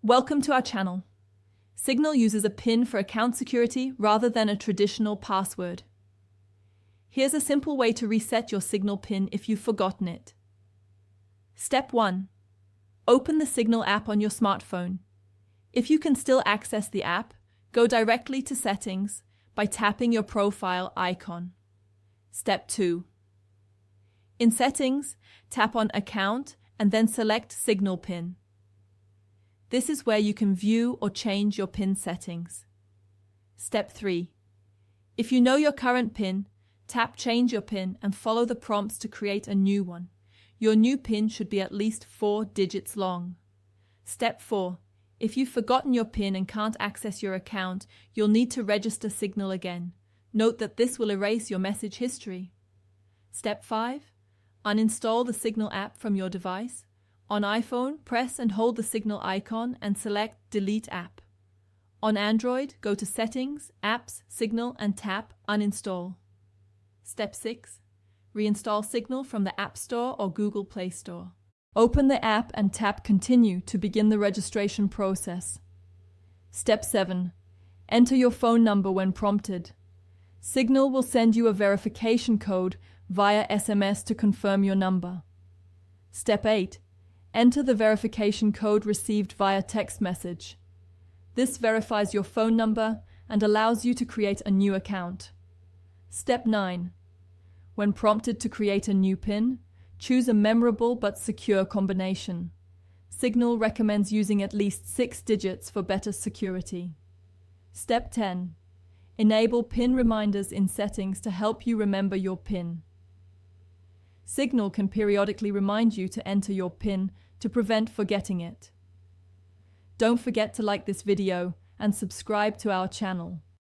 Welcome to our channel. Signal uses a PIN for account security rather than a traditional password. Here's a simple way to reset your Signal PIN if you've forgotten it. Step 1. Open the Signal app on your smartphone. If you can still access the app, go directly to Settings by tapping your profile icon. Step 2. In Settings, tap on Account and then select Signal PIN. This is where you can view or change your PIN settings. Step 3. If you know your current PIN, tap Change your PIN and follow the prompts to create a new one. Your new PIN should be at least 4 digits long. Step 4. If you've forgotten your PIN and can't access your account, you'll need to register Signal again. Note that this will erase your message history. Step 5. Uninstall the Signal app from your device. On iPhone, press and hold the Signal icon and select Delete App. On Android, go to Settings, Apps, Signal and tap Uninstall. Step 6. Reinstall Signal from the App Store or Google Play Store. Open the app and tap Continue to begin the registration process. Step 7. Enter your phone number when prompted. Signal will send you a verification code via SMS to confirm your number. Step 8. Enter the verification code received via text message. This verifies your phone number and allows you to create a new account. Step 9. When prompted to create a new PIN, choose a memorable but secure combination. Signal recommends using at least 6 digits for better security. Step 10. Enable PIN reminders in Settings to help you remember your PIN. Signal can periodically remind you to enter your PIN to prevent forgetting it. Don't forget to like this video and subscribe to our channel.